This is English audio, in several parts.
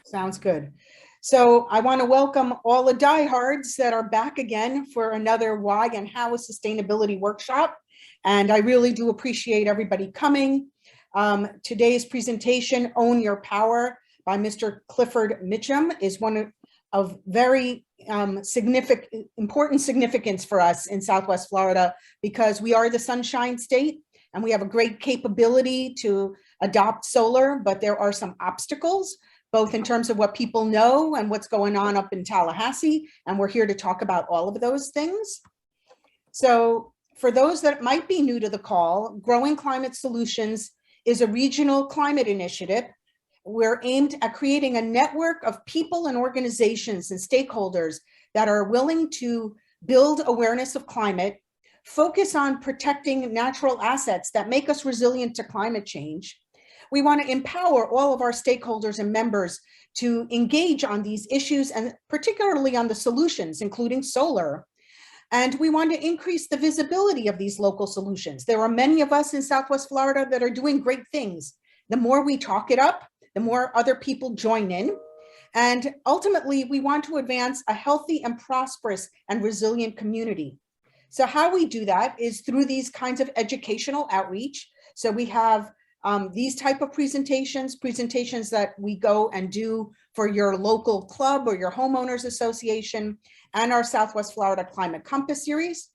Sounds good. So I want to welcome all the diehards that are back again for another Y&How sustainability workshop. And I really do appreciate everybody coming. Today's presentation, Own Your Power by Mr. Clifford Mitchem, is one of very important significance for us in Southwest Florida, because we are the Sunshine State and we have a great capability to adopt solar, but there are some obstacles, both in terms of what people know and what's going on up in Tallahassee. And we're here to talk about all of those things. So for those that might be new to the call, Growing Climate Solutions is a regional climate initiative. We're aimed at creating a network of people and organizations and stakeholders that are willing to build awareness of climate, focus on protecting natural assets that make us resilient to climate change. We want to empower all of our stakeholders and members to engage on these issues, and particularly on the solutions, including solar. And we want to increase the visibility of these local solutions. There are many of us in Southwest Florida that are doing great things. The more we talk it up, the more other people join in. And ultimately, we want to advance a healthy and prosperous and resilient community. So how we do that is through these kinds of educational outreach. So we have these type of presentations that we go and do for your local club or your homeowners association, and our Southwest Florida Climate Compass series.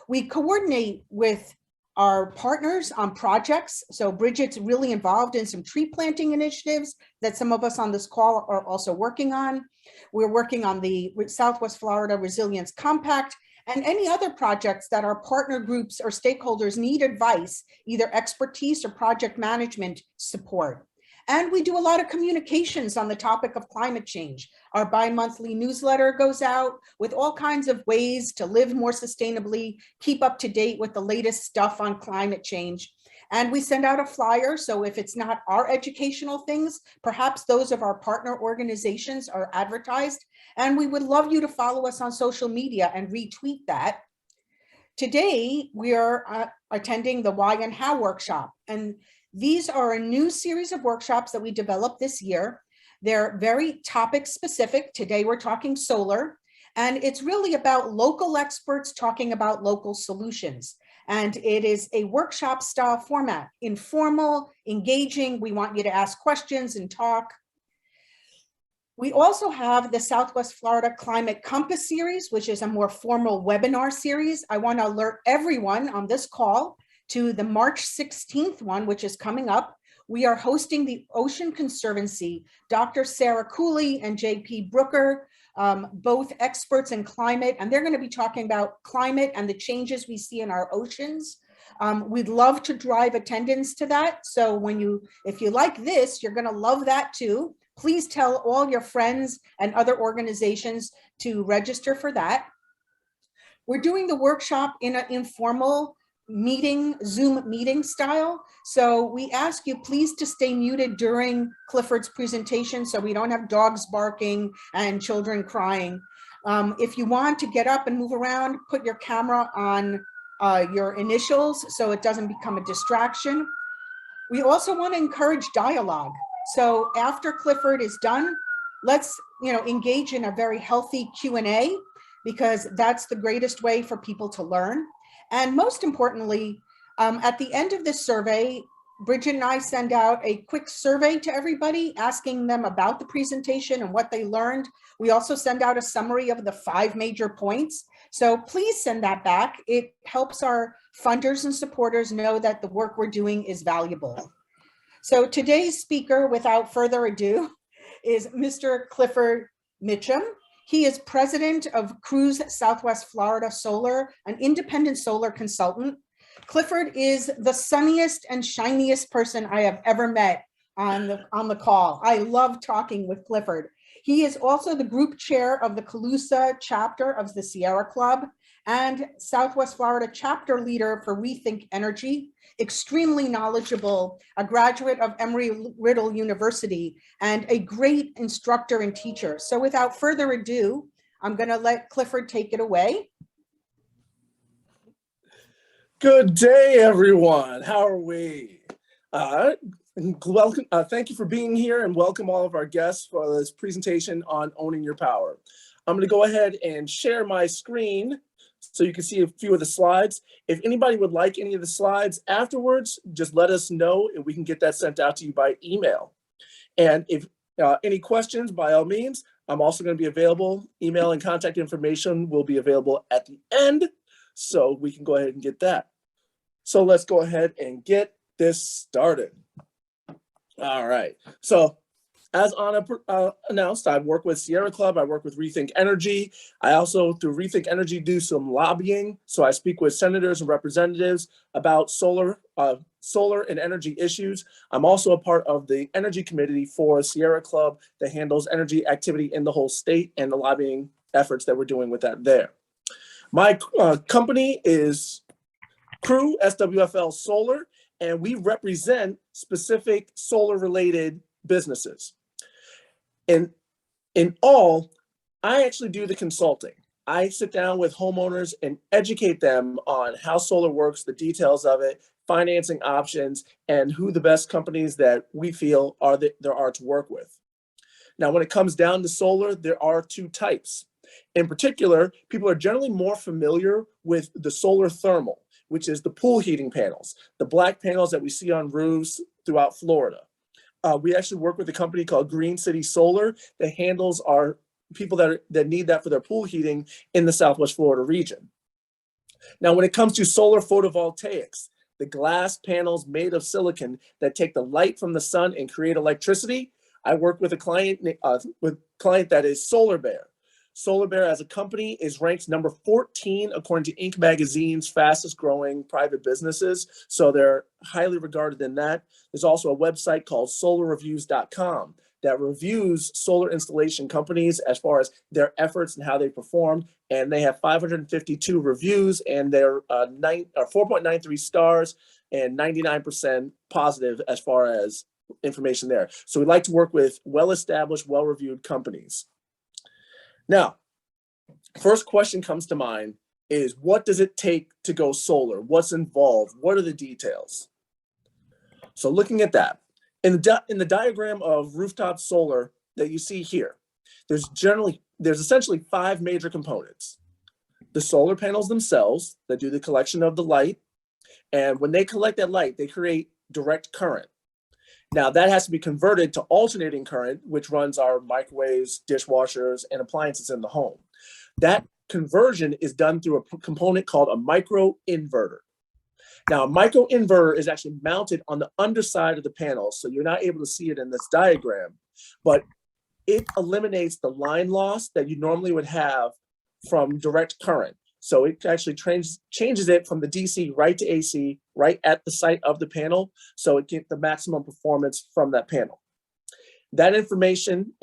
We coordinate with our partners on projects. So Bridget's really involved in some tree planting initiatives that some of us on this call are also working on. We're working on the Southwest Florida Resilience Compact, and any other projects that our partner groups or stakeholders need advice, either expertise or project management support. And we do a lot of communications on the topic of climate change. Our bi-monthly newsletter goes out with all kinds of ways to live more sustainably, keep up to date with the latest stuff on climate change. And we send out a flyer, so if it's not our educational things, perhaps those of our partner organizations are advertised. And we would love you to follow us on social media and retweet that. Today, we are attending the Y&How workshop. And these are a new series of workshops that we developed this year. They're very topic specific. Today, we're talking solar. And it's really about local experts talking about local solutions. And it is a workshop style format, informal, engaging. We want you to ask questions and talk. We also have the Southwest Florida Climate Compass series, which is a more formal webinar series. I want to alert everyone on this call to the March 16th one, which is coming up. We are hosting the Ocean Conservancy, Dr. Sarah Cooley and JP Brooker, both experts in climate, and they're going to be talking about climate and the changes we see in our oceans. We'd love to drive attendance to that. So if you like this, you're going to love that too. Please tell all your friends and other organizations to register for that. We're doing the workshop in an informal meeting, Zoom meeting style. So we ask you please to stay muted during Clifford's presentation so we don't have dogs barking and children crying. If you want to get up and move around, put your camera on your initials so it doesn't become a distraction. We also want to encourage dialogue. So after Clifford is done, let's engage in a very healthy Q&A, because that's the greatest way for people to learn. And most importantly, at the end of this survey, Bridget and I send out a quick survey to everybody, asking them about the presentation and what they learned. We also send out a summary of the 5 major points. So please send that back. It helps our funders and supporters know that the work we're doing is valuable. So today's speaker, without further ado, is Mr. Clifford Mitchem. He is president of Cruz Southwest Florida Solar, an independent solar consultant. Clifford is the sunniest and shiniest person I have ever met on the call. I love talking with Clifford. He is also the group chair of the Calusa Chapter of the Sierra Club and Southwest Florida chapter leader for ReThink Energy, extremely knowledgeable, a graduate of Embry-Riddle University, and a great instructor and teacher. So without further ado, I'm going to let Clifford take it away. Good day, everyone. How are we? Welcome, thank you for being here and welcome all of our guests for this presentation on owning your power. I'm going to go ahead and share my screen so you can see a few of the slides. If anybody would like any of the slides afterwards, just let us know and we can get that sent out to you by email. And if any questions, by all means, I'm also going to be available. Email and contact information will be available at the end, so we can go ahead and get that. So let's go ahead and get this started. All right, so as Anna announced, I work with Sierra Club, I work with ReThink Energy. I also, through ReThink Energy, do some lobbying. So I speak with senators and representatives about solar and energy issues. I'm also a part of the energy committee for Sierra Club that handles energy activity in the whole state and the lobbying efforts that we're doing with that there. My company is Crew SWFL Solar, and we represent specific solar-related businesses. In all, I actually do the consulting. I sit down with homeowners and educate them on how solar works, the details of it, financing options, and who the best companies that we feel there are to work with. Now, when it comes down to solar, there are two types. In particular, people are generally more familiar with the solar thermal, which is the pool heating panels, the black panels that we see on roofs throughout Florida. We actually work with a company called Green City Solar that handles our people that need that for their pool heating in the Southwest Florida region. Now, when it comes to solar photovoltaics, the glass panels made of silicon that take the light from the sun and create electricity, I work with a client that is Solar Bear. Solar Bear as a company is ranked number 14 according to Inc. magazine's fastest growing private businesses. So they're highly regarded in that. There's also a website called solarreviews.com that reviews solar installation companies as far as their efforts and how they perform. And they have 552 reviews and they're 4.93 stars and 99% positive as far as information there. So we like to work with well-established, well-reviewed companies. Now, first question comes to mind is, what does it take to go solar? What's involved? What are the details? So looking at that, in the diagram of rooftop solar that you see here, there's essentially 5 major components. The solar panels themselves that do the collection of the light. And when they collect that light, they create direct current. Now that has to be converted to alternating current, which runs our microwaves, dishwashers, and appliances in the home. That conversion is done through a component called a microinverter. Now, a microinverter is actually mounted on the underside of the panel, so you're not able to see it in this diagram, but it eliminates the line loss that you normally would have from direct current. So it actually changes it from the DC right to AC, right at the site of the panel, so it gets the maximum performance from that panel. That information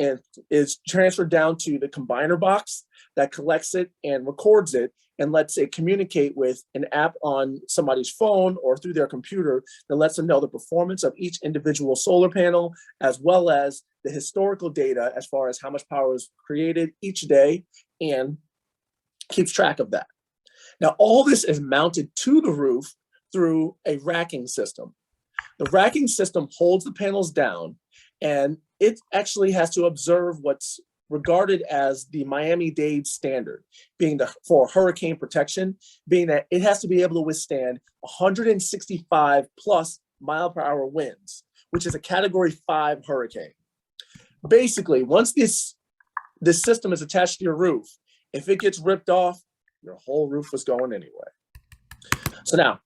is transferred down to the combiner box that collects it and records it and lets it communicate with an app on somebody's phone or through their computer that lets them know the performance of each individual solar panel, as well as the historical data as far as how much power is created each day, and keeps track of that. Now, all this is mounted to the roof through a racking system. The racking system holds the panels down, and it actually has to observe what's regarded as the Miami-Dade standard, being for hurricane protection, being that it has to be able to withstand 165 plus mile per hour winds, which is a Category 5 hurricane. Basically, once this system is attached to your roof, if it gets ripped off, your whole roof was going anyway. So now,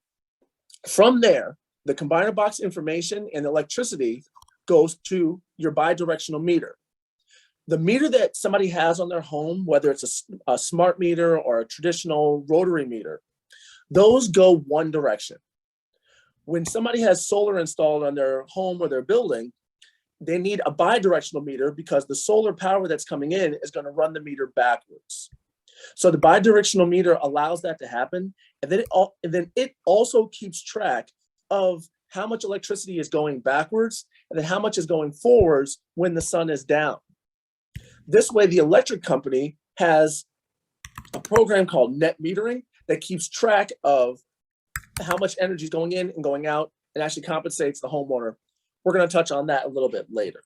from there, the combiner box information and electricity goes to your bidirectional meter. The meter that somebody has on their home, whether it's a smart meter or a traditional rotary meter, those go one direction. When somebody has solar installed on their home or their building, they need a bidirectional meter because the solar power that's coming in is going to run the meter backwards. So the bidirectional meter allows that to happen, and then it also keeps track of how much electricity is going backwards and then how much is going forwards when the sun is down. This way, the electric company has a program called net metering that keeps track of how much energy is going in and going out and actually compensates the homeowner we're going to touch on that a little bit later.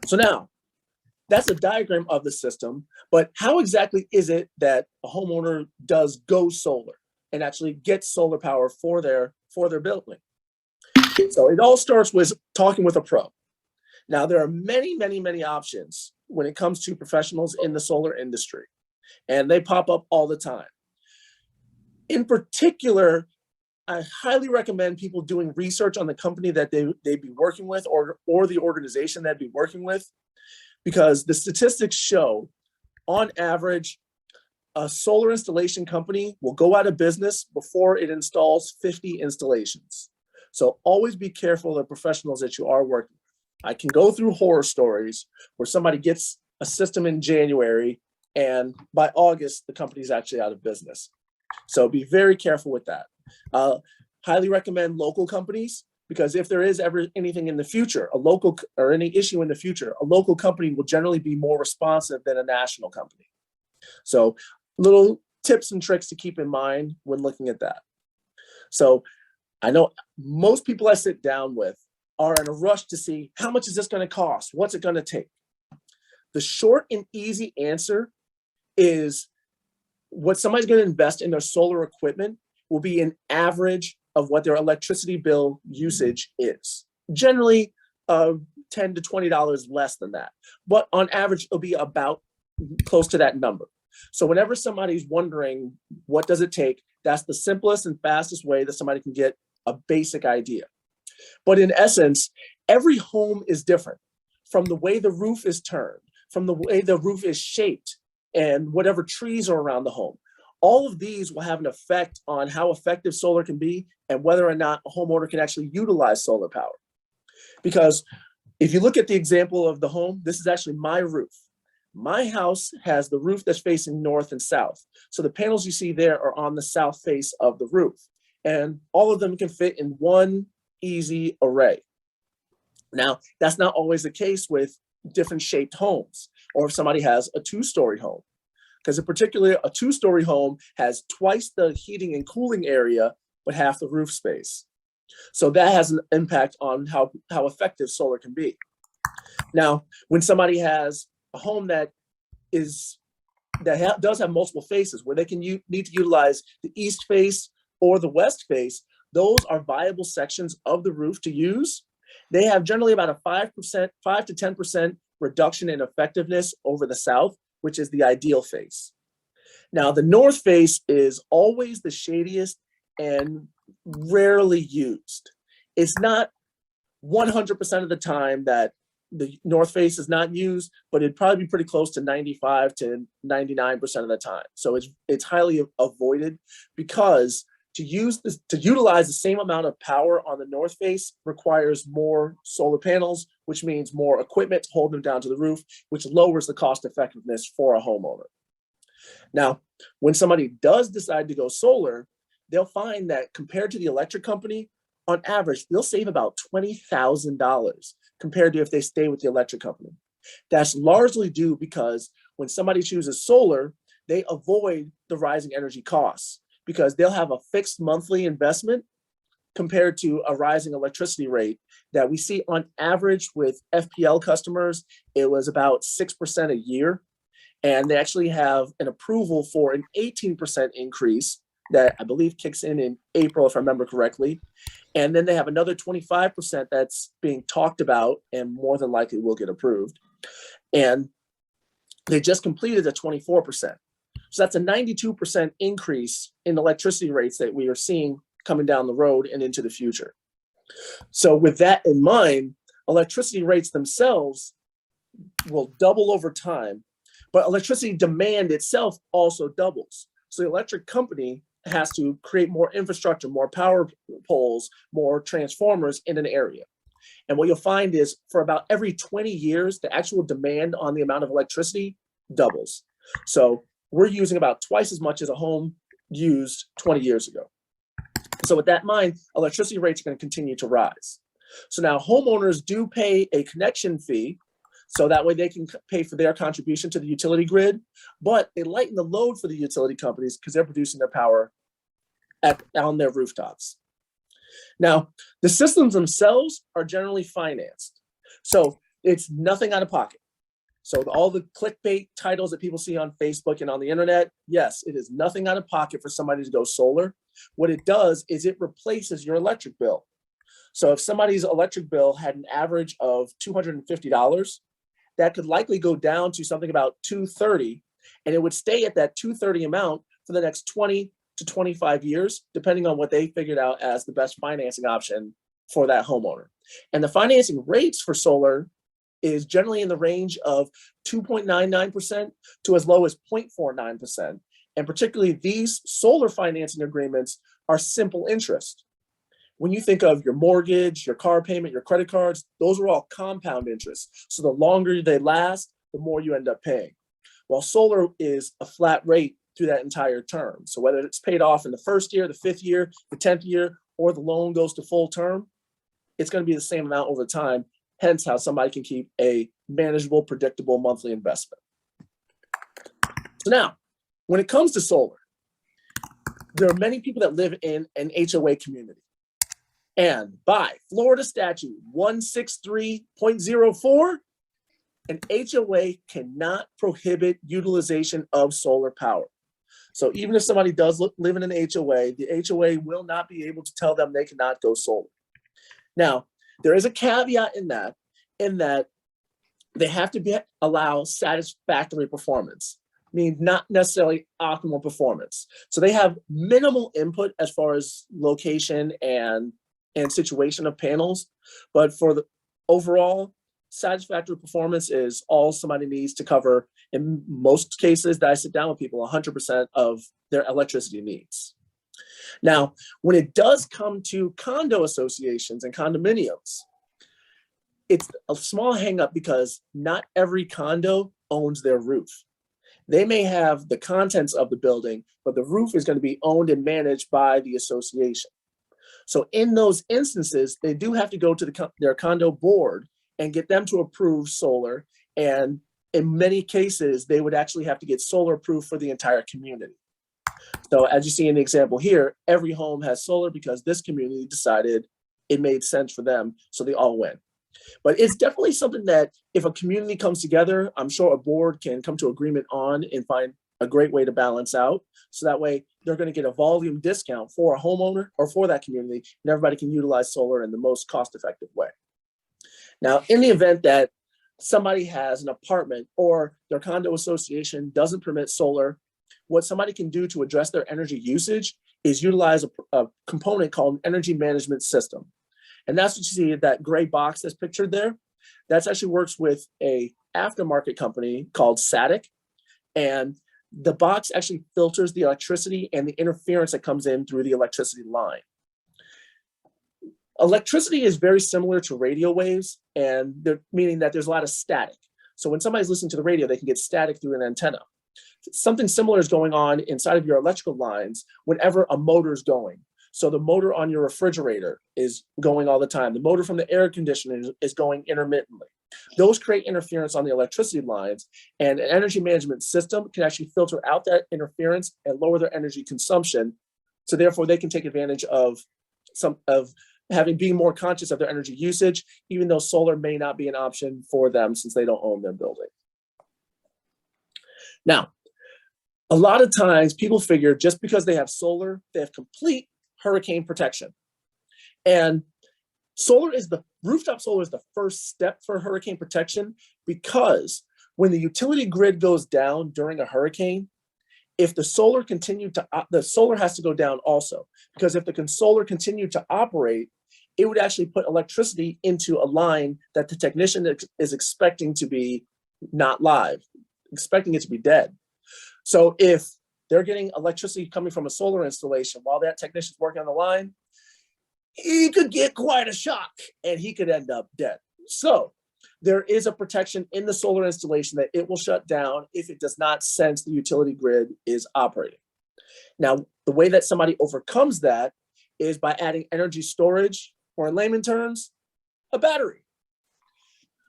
So now, that's a diagram of the system, but how exactly is it that a homeowner does go solar and actually get solar power for their building? So it all starts with talking with a pro. Now, there are many, many, many options when it comes to professionals in the solar industry, and they pop up all the time. In particular, I highly recommend people doing research on the company that they'd be working with or the organization they'd be working with, because the statistics show, on average, a solar installation company will go out of business before it installs 50 installations. So always be careful of the professionals that you are working with. I can go through horror stories where somebody gets a system in January and by August, the company's actually out of business. So be very careful with that. Highly recommend local companies, because if there is ever anything in the future, any issue in the future, a local company will generally be more responsive than a national company. So little tips and tricks to keep in mind when looking at that. So I know most people I sit down with are in a rush to see, how much is this going to cost? What's it going to take? The short and easy answer is, what somebody's going to invest in their solar equipment will be an average of what their electricity bill usage is. Generally, $10 to $20 less than that. But on average, it'll be about close to that number. So whenever somebody's wondering, what does it take? That's the simplest and fastest way that somebody can get a basic idea. But in essence, every home is different, from the way the roof is turned, from the way the roof is shaped, and whatever trees are around the home. All of these will have an effect on how effective solar can be and whether or not a homeowner can actually utilize solar power. Because if you look at the example of the home, this is actually my roof. My house has the roof that's facing north and south. So the panels you see there are on the south face of the roof. And all of them can fit in one easy array. Now, that's not always the case with different shaped homes, or if somebody has a two-story home. Because in particular, a two-story home has twice the heating and cooling area, but half the roof space. So that has an impact on how effective solar can be. Now, when somebody has a home that does have multiple faces, where they can need to utilize the east face or the west face, those are viable sections of the roof to use. They have generally about a 5 to 10% reduction in effectiveness over the south, which is the ideal face. Now, the north face is always the shadiest and rarely used. It's not 100% of the time that the north face is not used, but it'd probably be pretty close to 95 to 99% of the time. So it's highly avoided, because to utilize the same amount of power on the north face requires more solar panels, which means more equipment to hold them down to the roof, which lowers the cost effectiveness for a homeowner. Now, when somebody does decide to go solar, they'll find that compared to the electric company, on average, they'll save about $20,000 compared to if they stay with the electric company. That's largely due because when somebody chooses solar, they avoid the rising energy costs, because they'll have a fixed monthly investment compared to a rising electricity rate that we see on average with FPL customers. It was about 6% a year. And they actually have an approval for an 18% increase that I believe kicks in April, if I remember correctly. And then they have another 25% that's being talked about and more than likely will get approved. And they just completed a 24%. So that's a 92% increase in electricity rates that we are seeing coming down the road and into the future. So with that in mind, electricity rates themselves will double over time, but electricity demand itself also doubles. So the electric company has to create more infrastructure, more power poles, more transformers in an area. And what you'll find is for about every 20 years, the actual demand on the amount of electricity doubles. So we're using about twice as much as a home used 20 years ago. So with that in mind, electricity rates are going to continue to rise. So now homeowners do pay a connection fee, so that way they can pay for their contribution to the utility grid, but they lighten the load for the utility companies because they're producing their power on their rooftops. Now, the systems themselves are generally financed. So it's nothing out of pocket. So all the clickbait titles that people see on Facebook and on the internet, yes, it is nothing out of pocket for somebody to go solar. What it does is it replaces your electric bill. So if somebody's electric bill had an average of $250, that could likely go down to something about $230, and it would stay at that $230 amount for the next 20 to 25 years, depending on what they figured out as the best financing option for that homeowner. And the financing rates for solar is generally in the range of 2.99% to as low as 0.49%. And particularly these solar financing agreements are simple interest. When you think of your mortgage, your car payment, your credit cards, those are all compound interest. So the longer they last, the more you end up paying. While solar is a flat rate through that entire term. So whether it's paid off in the first year, the 5th year, the 10th year, or the loan goes to full term, it's going to be the same amount over time. Hence how somebody can keep a manageable, predictable monthly investment. So now, when it comes to solar, there are many people that live in an HOA community. And by Florida statute 163.04, an HOA cannot prohibit utilization of solar power. So even if somebody does live in an HOA, the HOA will not be able to tell them they cannot go solar. Now, there is a caveat in that they have to allow satisfactory performance, meaning not necessarily optimal performance. So they have minimal input as far as location and situation of panels, but for the overall satisfactory performance is all somebody needs to cover, in most cases that I sit down with people, 100% of their electricity needs. Now, when it does come to condo associations and condominiums, it's a small hang-up because not every condo owns their roof. They may have the contents of the building, but the roof is going to be owned and managed by the association. So in those instances, they do have to go to their condo board and get them to approve solar. And in many cases, they would actually have to get solar approved for the entire community. So as you see in the example here, every home has solar because this community decided it made sense for them, so they all went. But it's definitely something that if a community comes together, I'm sure a board can come to agreement on and find a great way to balance out. So that way they're going to get a volume discount for a homeowner or for that community, and everybody can utilize solar in the most cost-effective way. Now, in the event that somebody has an apartment or their condo association doesn't permit solar, what somebody can do to address their energy usage is utilize a component called an energy management system. And that's what you see, that gray box that's pictured there. That actually works with a aftermarket company called Static. And the box actually filters the electricity and the interference that comes in through the electricity line. Electricity is very similar to radio waves, and meaning that there's a lot of static. So when somebody's listening to the radio, they can get static through an antenna. Something similar is going on inside of your electrical lines whenever a motor is going. So the motor on your refrigerator is going all the time. The motor from the air conditioner is going intermittently. Those create interference on the electricity lines, and an energy management system can actually filter out that interference and lower their energy consumption. So therefore they can take advantage of being more conscious of their energy usage, even though solar may not be an option for them since they don't own their building. Now, a lot of times people figure just because they have solar, they have complete hurricane protection. And rooftop solar is the first step for hurricane protection, because when the utility grid goes down during a hurricane, if the solar the solar has to go down also, because if the solar continued to operate, it would actually put electricity into a line that the technician is expecting to be not live, expecting it to be dead. So if they're getting electricity coming from a solar installation while that technician's working on the line, he could get quite a shock and he could end up dead. So there is a protection in the solar installation that it will shut down if it does not sense the utility grid is operating. Now, the way that somebody overcomes that is by adding energy storage, or in layman terms, a battery.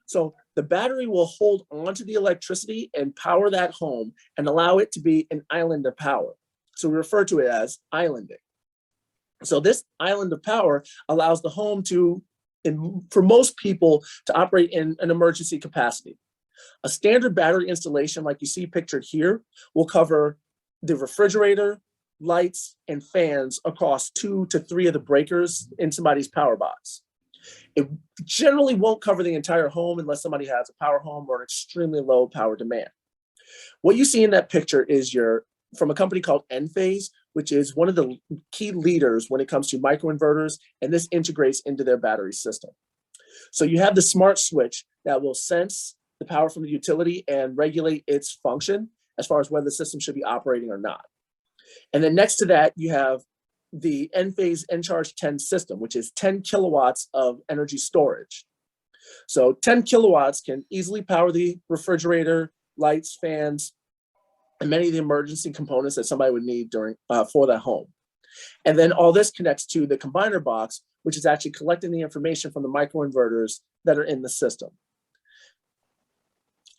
So the battery will hold onto the electricity and power that home and allow it to be an island of power. So we refer to it as islanding. So this island of power allows the home to, for most people, to operate in an emergency capacity. A standard battery installation, like you see pictured here, will cover the refrigerator, lights, and fans across 2 to 3 of the breakers in somebody's power box. It generally won't cover the entire home unless somebody has a power home or an extremely low power demand. What you see in that picture is from a company called Enphase, which is one of the key leaders when it comes to microinverters, and this integrates into their battery system. So you have the smart switch that will sense the power from the utility and regulate its function as far as whether the system should be operating or not. And then next to that, you have the Enphase Encharge 10 system, which is 10 kilowatts of energy storage. So 10 kilowatts can easily power the refrigerator, lights, fans, and many of the emergency components that somebody would need for that home. And then all this connects to the combiner box, which is actually collecting the information from the microinverters that are in the system.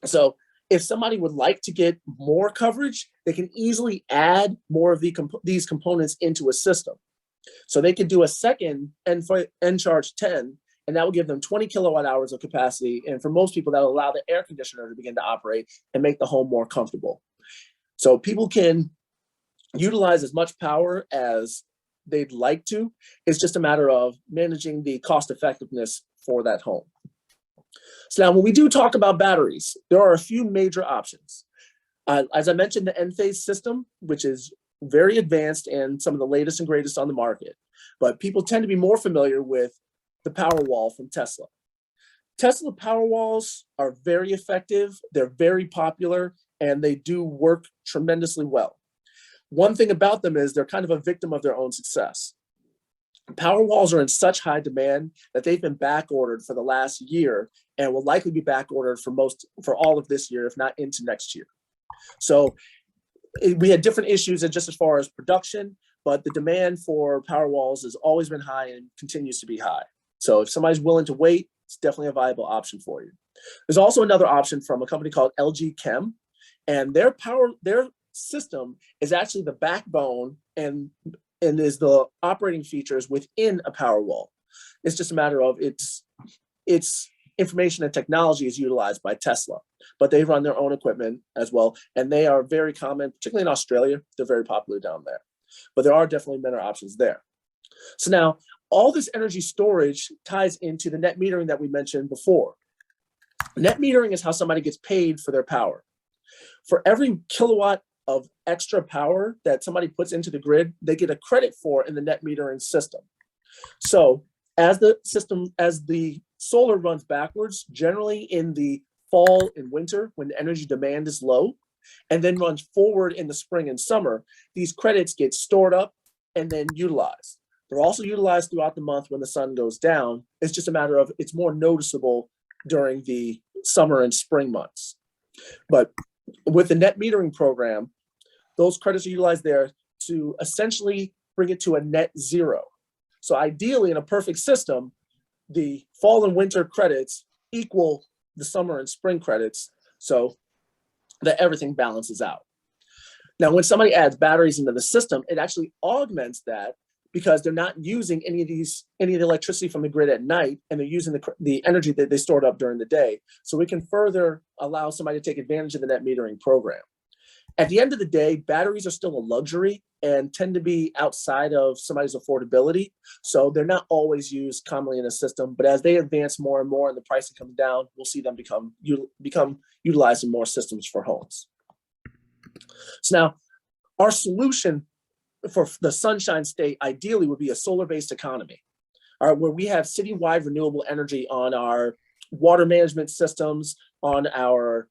So if somebody would like to get more coverage, they can easily add more of these components into a system. So they could do a second Encharge 10, and that will give them 20 kilowatt hours of capacity. And for most people, that will allow the air conditioner to begin to operate and make the home more comfortable. So people can utilize as much power as they'd like to. It's just a matter of managing the cost effectiveness for that home. So now when we do talk about batteries, there are a few major options. As I mentioned, the Enphase system, which is very advanced and some of the latest and greatest on the market, but people tend to be more familiar with the Powerwall from Tesla. Tesla Powerwalls are very effective, they're very popular, and they do work tremendously well. One thing about them is they're kind of a victim of their own success. Powerwalls are in such high demand that they've been back ordered for the last year and will likely be back ordered for all of this year, if not into next year. So we had different issues just as far as production, but the demand for Powerwalls has always been high and continues to be high. So if somebody's willing to wait, it's definitely a viable option for you. There's also another option from a company called LG Chem, and their system is actually the backbone and is the operating features within a Powerwall. It's just a matter of its information and technology is utilized by Tesla, but they run their own equipment as well. And they are very common, particularly in Australia. They're very popular down there, but there are definitely better options there. So now all this energy storage ties into the net metering that we mentioned before. Net metering is how somebody gets paid for their power. For every kilowatt of extra power that somebody puts into the grid, they get a credit for in the net metering system. So as the solar runs backwards, generally in the fall and winter when the energy demand is low, and then runs forward in the spring and summer, these credits get stored up and then utilized. They're also utilized throughout the month when the sun goes down. It's just a matter of it's more noticeable during the summer and spring months. But with the net metering program, those credits are utilized there to essentially bring it to a net zero. So ideally, in a perfect system, the fall and winter credits equal the summer and spring credits so that everything balances out. Now, when somebody adds batteries into the system, it actually augments that because they're not using any of the electricity from the grid at night, and they're using the energy that they stored up during the day. So we can further allow somebody to take advantage of the net metering program. At the end of the day, batteries are still a luxury and tend to be outside of somebody's affordability. So they're not always used commonly in a system, but as they advance more and more and the pricing comes down, we'll see them become utilized in more systems for homes. So now our solution for the Sunshine State ideally would be a solar-based economy, all right, where we have citywide renewable energy on our water management systems, on our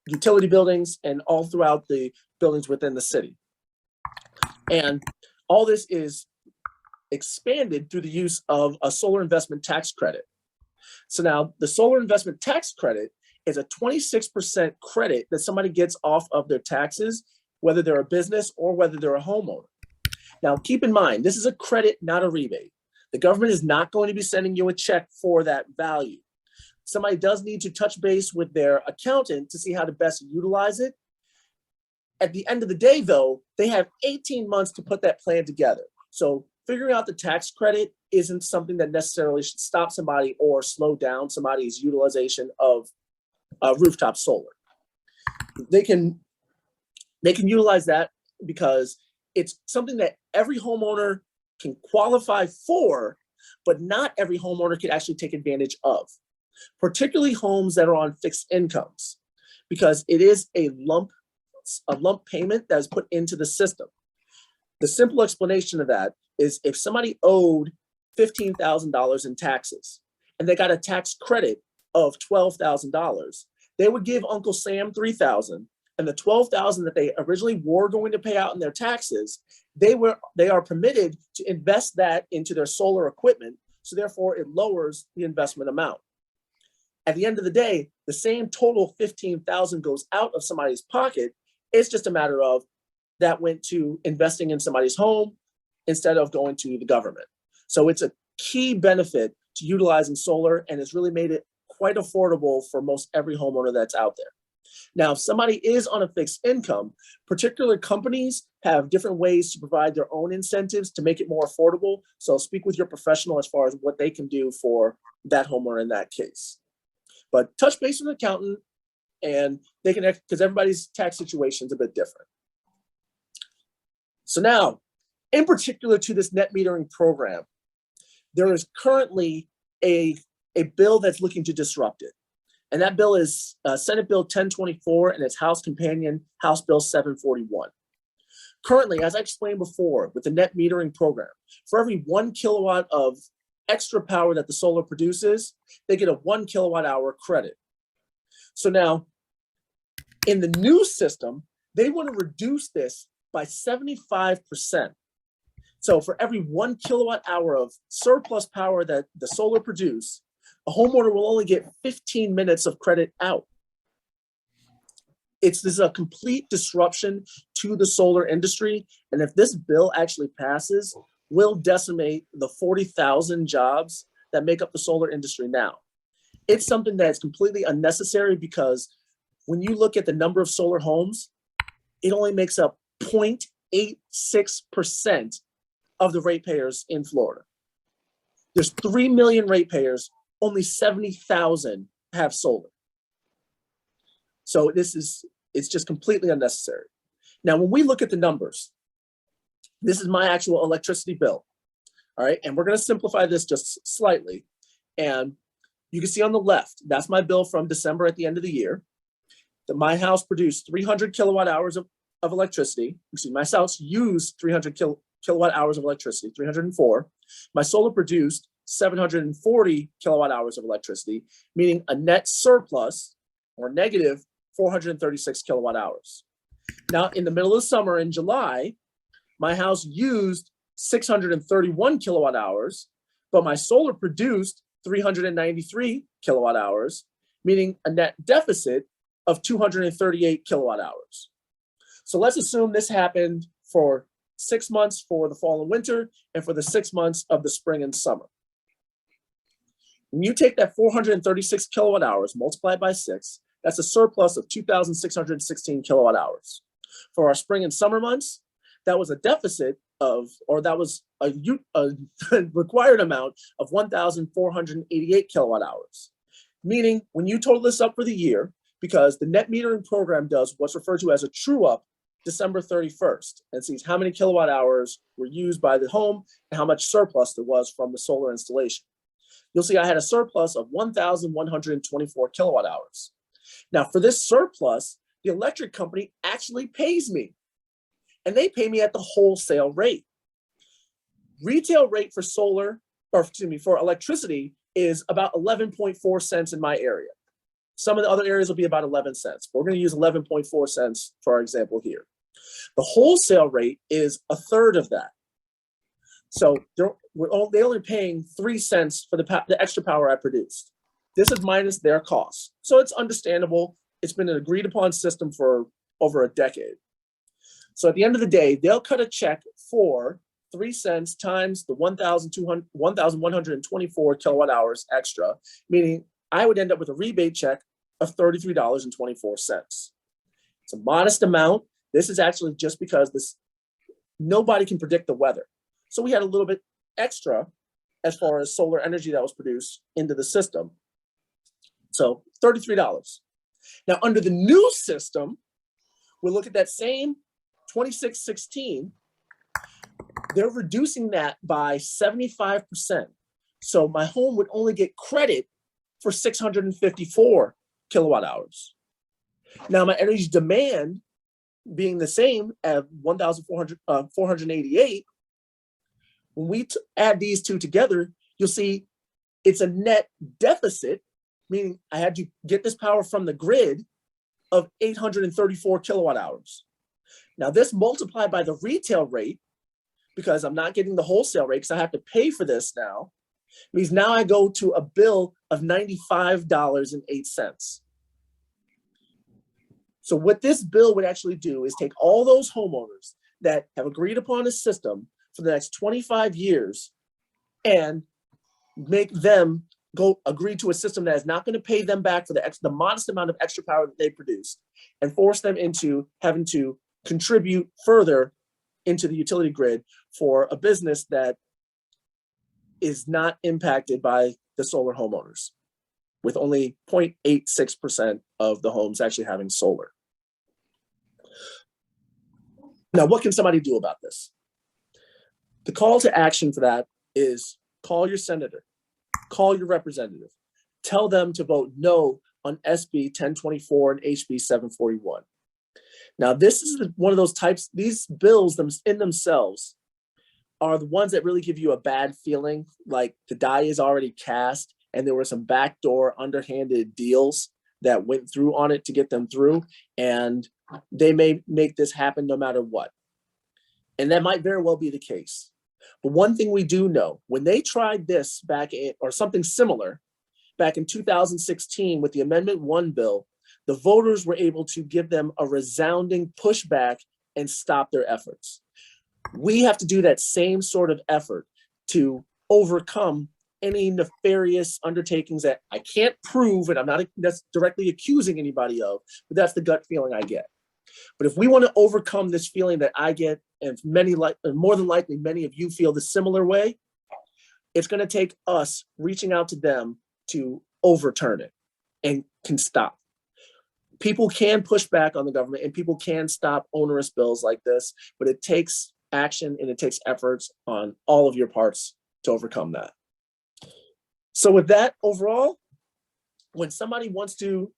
utility buildings, and all throughout the buildings within the city. And all this is expanded through the use of a solar investment tax credit. So now the solar investment tax credit is a 26% credit that somebody gets off of their taxes, whether they're a business or whether they're a homeowner. Now, keep in mind, this is a credit, not a rebate. The government is not going to be sending you a check for that value. Somebody does need to touch base with their accountant to see how to best utilize it. At the end of the day, though, they have 18 months to put that plan together. So figuring out the tax credit isn't something that necessarily should stop somebody or slow down somebody's utilization of rooftop solar. They can utilize that because it's something that every homeowner can qualify for, but not every homeowner can actually take advantage of, particularly homes that are on fixed incomes, because it is a lump payment that is put into the system. The simple explanation of that is if somebody owed $15,000 in taxes and they got a tax credit of $12,000, they would give Uncle Sam $3,000, and the $12,000 that they originally were going to pay out in their taxes, they are permitted to invest that into their solar equipment. So therefore it lowers the investment amount. At the end of the day, the same total $15,000 goes out of somebody's pocket. It's just a matter of that went to investing in somebody's home instead of going to the government. So it's a key benefit to utilizing solar, and it's really made it quite affordable for most every homeowner that's out there. Now, if somebody is on a fixed income, particular companies have different ways to provide their own incentives to make it more affordable. So speak with your professional as far as what they can do for that homeowner in that case. But touch base with an accountant, and they can, because everybody's tax situation is a bit different. So now, in particular to this net metering program, there is currently a bill that's looking to disrupt it. And that bill is Senate Bill 1024 and its House companion, House Bill 741. Currently, as I explained before, with the net metering program, for every 1 kilowatt of extra power that the solar produces, they get a 1 kilowatt hour credit. So now, in the new system, they want to reduce this by 75%. So for every 1 kilowatt hour of surplus power that the solar produce, a homeowner will only get 15 minutes of credit out. This is a complete disruption to the solar industry. And if this bill actually passes, will decimate the 40,000 jobs that make up the solar industry now. It's something that's completely unnecessary because when you look at the number of solar homes, it only makes up 0.86% of the ratepayers in Florida. There's 3 million ratepayers, only 70,000 have solar. So it's just completely unnecessary. Now, when we look at the numbers, this is my actual electricity bill, all right? And we're gonna simplify this just slightly. And you can see on the left, that's my bill from December at the end of the year. That my house produced 300 kilowatt hours of electricity. Excuse me, my house used 300 kilowatt hours of electricity, 304. My solar produced 740 kilowatt hours of electricity, meaning a net surplus or negative 436 kilowatt hours. Now, in the middle of the summer in July, my house used 631 kilowatt hours, but my solar produced 393 kilowatt hours, meaning a net deficit of 238 kilowatt hours. So let's assume this happened for 6 months for the fall and winter and for the 6 months of the spring and summer. When you take that 436 kilowatt hours multiplied by 6, that's a surplus of 2,616 kilowatt hours. For our spring and summer months, that was a deficit of, or that was a required amount of 1,488 kilowatt hours. Meaning when you total this up for the year, because the net metering program does what's referred to as a true up December 31st and sees how many kilowatt hours were used by the home and how much surplus there was from the solar installation. You'll see I had a surplus of 1,124 kilowatt hours. Now for this surplus, the electric company actually pays me, and they pay me at the wholesale rate. Retail rate for solar, or excuse me, for electricity is about 11.4 cents in my area. Some of the other areas will be about 11 cents. But we're going to use 11.4 cents for our example here. The wholesale rate is a third of that. So they're only paying 3 cents for the extra power I produced. This is minus their costs. So it's understandable. It's been an agreed upon system for over a decade. So at the end of the day, they'll cut a check for 3 cents times the 1,124 kilowatt hours extra, meaning I would end up with a rebate check of $33.24. It's a modest amount. This is actually just because nobody can predict the weather. So we had a little bit extra as far as solar energy that was produced into the system. So $33. Now under the new system, we look at that same 2616, they're reducing that by 75%. So my home would only get credit for 654 kilowatt hours. Now my energy demand being the same at 488, when we add these two together, you'll see it's a net deficit, meaning I had to get this power from the grid of 834 kilowatt hours. Now this multiplied by the retail rate, because I'm not getting the wholesale rate because I have to pay for this now, means now I go to a bill of $95.08. So what this bill would actually do is take all those homeowners that have agreed upon a system for the next 25 years and make them go agree to a system that is not going to pay them back for the modest amount of extra power that they produced, and force them into having to contribute further into the utility grid for a business that is not impacted by the solar homeowners, with only 0.86% of the homes actually having solar. Now, what can somebody do about this? The call to action for that is call your senator, call your representative, tell them to vote no on SB 1024 and HB 741. Now, this is one of those types, these bills in themselves are the ones that really give you a bad feeling, like the die is already cast and there were some backdoor underhanded deals that went through on it to get them through, and they may make this happen no matter what. And that might very well be the case. But one thing we do know, when they tried this back in, or something similar, back in 2016 with the Amendment 1 bill, the voters were able to give them a resounding pushback and stop their efforts. We have to do that same sort of effort to overcome any nefarious undertakings that I can't prove, and I'm not directly accusing anybody of, but that's the gut feeling I get. But if we want to overcome this feeling that I get, and more than likely many of you feel the similar way, it's going to take us reaching out to them to overturn it and can stop. People can push back on the government and people can stop onerous bills like this, but it takes action and it takes efforts on all of your parts to overcome that. So with that, overall, when somebody wants to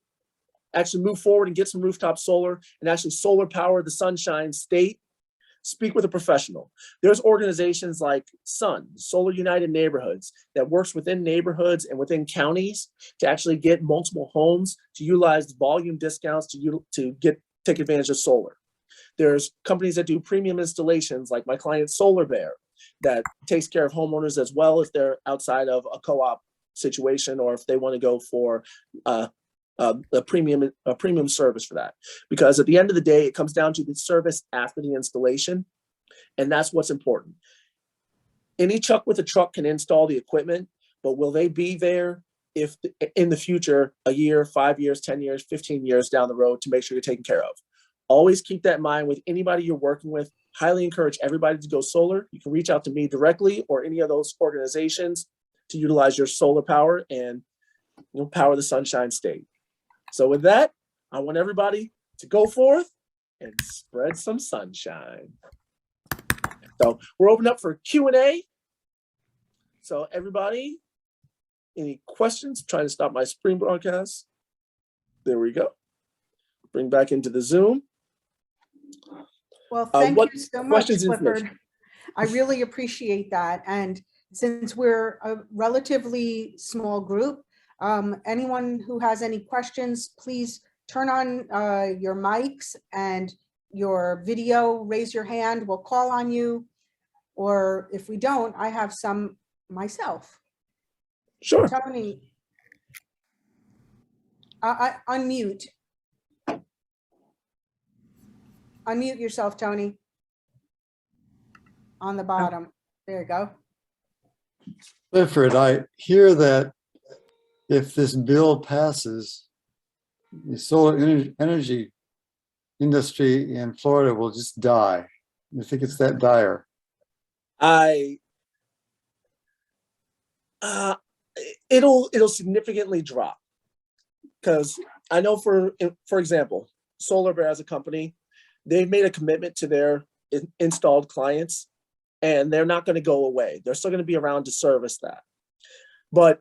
actually move forward and get some rooftop solar and actually solar power the Sunshine State, speak with a professional. There's organizations like SUN, Solar United Neighborhoods, that works within neighborhoods and within counties to actually get multiple homes to utilize volume discounts to take advantage of solar. There's companies that do premium installations like my client Solar Bear that takes care of homeowners as well if they're outside of a co-op situation, or if they want to go for a premium service for that. Because at the end of the day, it comes down to the service after the installation, and that's what's important. Any Chuck with a truck can install the equipment, but will they be there if in the future, a year, 5 years, 10 years, 15 years down the road, to make sure you're taken care of? Always keep that in mind with anybody you're working with. Highly encourage everybody to go solar. You can reach out to me directly or any of those organizations to utilize your solar power and power the Sunshine State. So with that, I want everybody to go forth and spread some sunshine. So we're open up for Q&A. So everybody, any questions? I'm trying to stop my screen broadcast. There we go. Bring back into the Zoom. Well, thank you so much, Clifford. I really appreciate that. And since we're a relatively small group, anyone who has any questions, please turn on your mics and your video, raise your hand, we'll call on you. Or if we don't, I have some myself. Sure. Tony, unmute. Unmute yourself, Tony. On the bottom. There you go. Clifford, I hear that if this bill passes, the solar energy industry in Florida will just die. You think it's that dire? I it'll significantly drop, because I know for example, Solar Bear as a company, they've made a commitment to their installed clients, and they're not going to go away. They're still going to be around to service that. But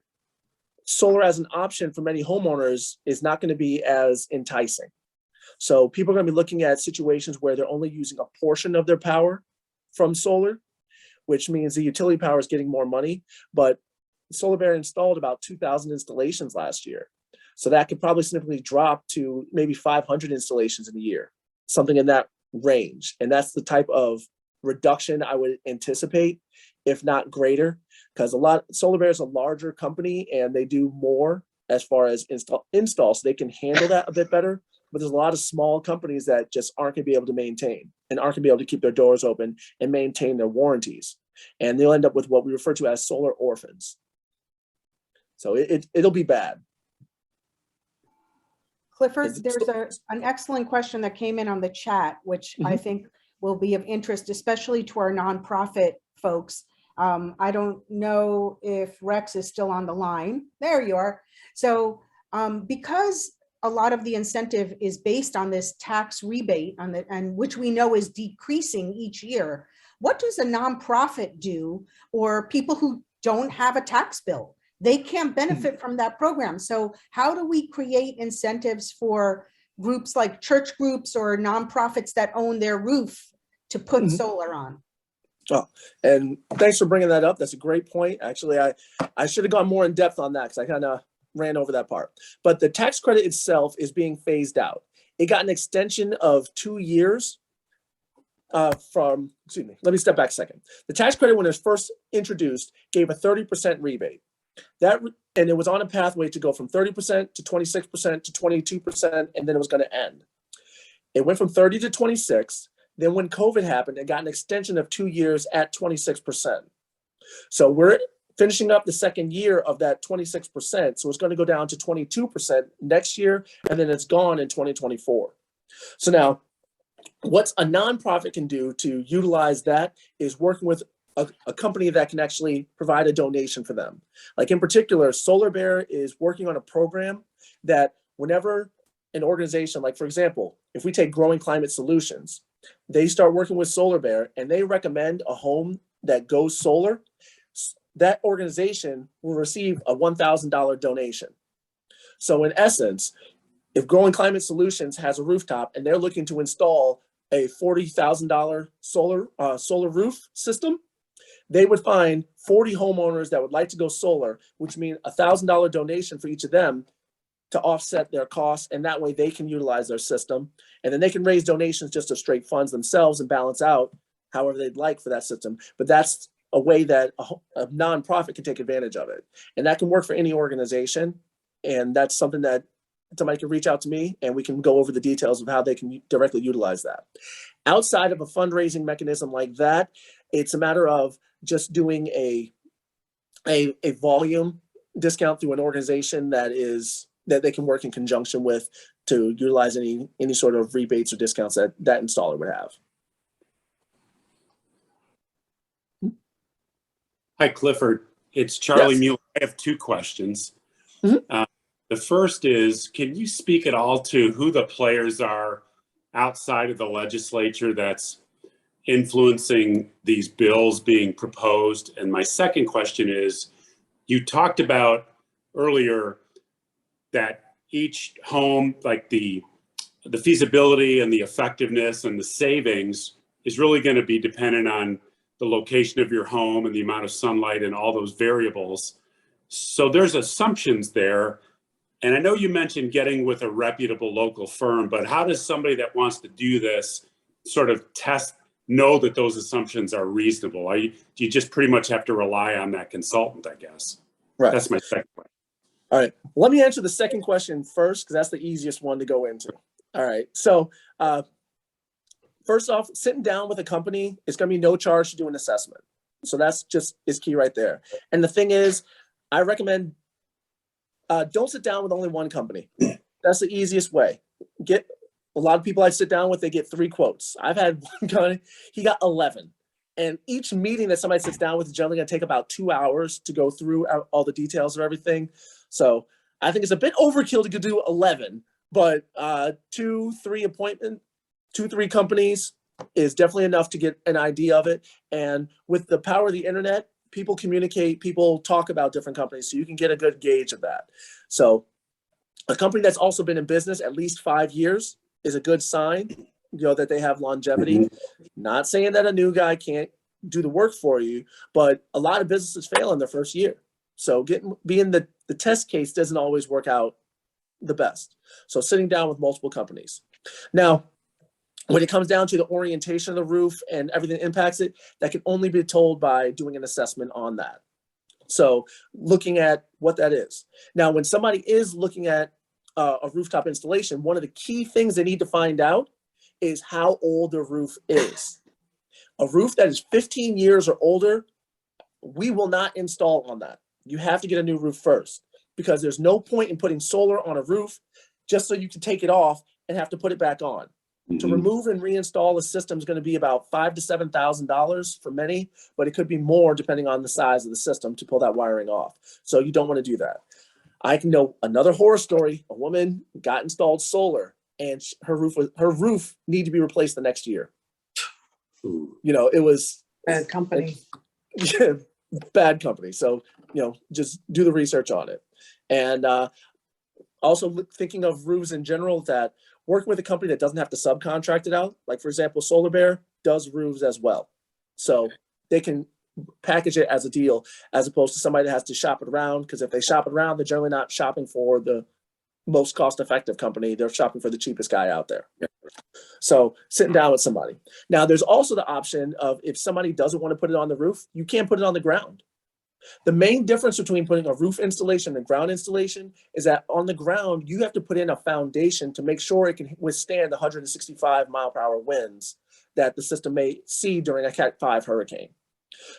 solar as an option for many homeowners is not going to be as enticing. So people are going to be looking at situations where they're only using a portion of their power from solar, which means the utility power is getting more money. But Solar Bear installed about 2,000 installations last year. So that could probably significantly drop to maybe 500 installations in a year, something in that range. And that's the type of reduction I would anticipate, if not greater, because Solar Bear is a larger company and they do more as far as install, so they can handle that a bit better. But there's a lot of small companies that just aren't going to be able to maintain and aren't going to be able to keep their doors open and maintain their warranties. And they'll end up with what we refer to as solar orphans. So it'll be bad. Clifford, there's an excellent question that came in on the chat, which I think will be of interest, especially to our nonprofit folks. I don't know if Rex is still on the line. There you are. So because a lot of the incentive is based on this tax rebate and which we know is decreasing each year, what does a nonprofit do, or people who don't have a tax bill? They can't benefit from that program. So how do we create incentives for groups like church groups or nonprofits that own their roof to put solar on? Oh, and thanks for bringing that up. That's a great point. Actually, I should have gone more in depth on that because I kind of ran over that part. But the tax credit itself is being phased out. It got an extension of 2 years excuse me, let me step back a second. The tax credit, when it was first introduced, gave a 30% rebate. And it was on a pathway to go from 30% to 26% to 22%, and then it was going to end. It went from 30 to 26. Then when COVID happened, it got an extension of 2 years at 26%. So we're finishing up the second year of that 26%. So it's going to go down to 22% next year, and then it's gone in 2024. So now, what a nonprofit can do to utilize that is working with a company that can actually provide a donation for them. Like in particular, Solar Bear is working on a program that whenever an organization, like for example, if we take Growing Climate Solutions, they start working with Solar Bear and they recommend a home that goes solar, that organization will receive a $1,000 donation. So in essence, if Growing Climate Solutions has a rooftop and they're looking to install a $40,000 solar roof system, they would find 40 homeowners that would like to go solar, which means a $1,000 donation for each of them to offset their costs. And that way they can utilize their system. And then they can raise donations just of straight funds themselves and balance out however they'd like for that system. But that's a way that a nonprofit can take advantage of it. And that can work for any organization. And that's something that somebody can reach out to me and we can go over the details of how they can directly utilize that. Outside of a fundraising mechanism like that, it's a matter of just doing a volume discount through an organization that they can work in conjunction with to utilize any sort of rebates or discounts that installer would have. Hi, Clifford. It's Charlie Yes. Mueller. I have two questions. The first is, can you speak at all to who the players are outside of the legislature that's influencing these bills being proposed? And my second question is, you talked about earlier that each home, like the feasibility and the effectiveness and the savings is really going to be dependent on the location of your home and the amount of sunlight and all those variables. So there's assumptions there. And I know you mentioned getting with a reputable local firm, but how does somebody that wants to do this sort of know that those assumptions are reasonable? Do you just pretty much have to rely on that consultant, I guess? Right. That's my second question. All right. Let me answer the second question first, because that's the easiest one to go into. All right. So first off, sitting down with a company, it's going to be no charge to do an assessment. So that's is key right there. And the thing is, I recommend don't sit down with only one company. That's the easiest way. Get a lot of people I sit down with, they get 3 quotes. I've had one guy, he got 11. And each meeting that somebody sits down with is generally going to take about 2 hours to go through all the details of everything. So I think it's a bit overkill to do 11, but 2, 3 companies is definitely enough to get an idea of it. And with the power of the internet, people communicate, people talk about different companies, so you can get a good gauge of that. So a company that's also been in business at least 5 years is a good sign, that they have longevity. Not saying that a new guy can't do the work for you, but a lot of businesses fail in their first year. So being the test case doesn't always work out the best. So sitting down with multiple companies. Now, when it comes down to the orientation of the roof and everything that impacts it, that can only be told by doing an assessment on that. So looking at what that is. Now, when somebody is looking at a rooftop installation, one of the key things they need to find out is how old the roof is. A roof that is 15 years or older, we will not install on that. You have to get a new roof first, because there's no point in putting solar on a roof just so you can take it off and have to put it back on. To remove and reinstall a system is going to be about $5,000 to $7,000 for many, but it could be more depending on the size of the system to pull that wiring off. So you don't want to do that. I can know another horror story. A woman got installed solar, and her roof needed to be replaced the next year. It was Bad company. Bad company. So, just do the research on it. And also thinking of roofs in general, that working with a company that doesn't have to subcontract it out, like for example, Solar Bear does roofs as well. So they can package it as a deal, as opposed to somebody that has to shop it around, because if they shop it around, they're generally not shopping for the most cost-effective company. They're shopping for the cheapest guy out there. So sitting down with somebody. Now, there's also the option of, if somebody doesn't want to put it on the roof, you can't put it on the ground. The main difference between putting a roof installation and ground installation is that on the ground, you have to put in a foundation to make sure it can withstand the 165 mile per hour winds that the system may see during a Cat 5 hurricane.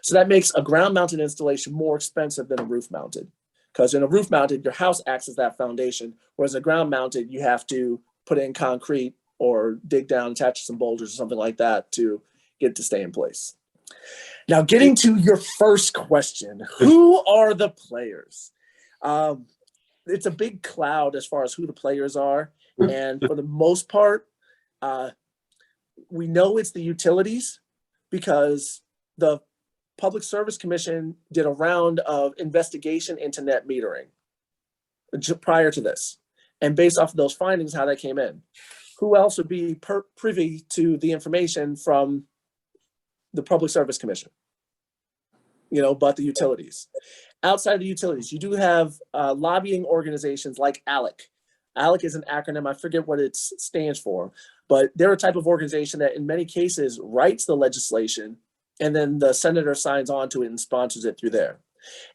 So that makes a ground mounted installation more expensive than a roof mounted, because in a roof mounted, your house acts as that foundation, whereas a ground mounted, you have to put in concrete or dig down, attach some boulders or something like that to get it to stay in place. Now, getting to your first question, who are the players? It's a big cloud as far as who the players are. And for the most part, we know it's the utilities, because the Public Service Commission did a round of investigation into net metering prior to this. And based off of those findings, how that came in. Who else would be privy to the information from the Public Service Commission? But the utilities. Outside the utilities, you do have lobbying organizations like ALEC. ALEC is an acronym, I forget what it stands for, but they're a type of organization that in many cases writes the legislation, and then the senator signs on to it and sponsors it through there.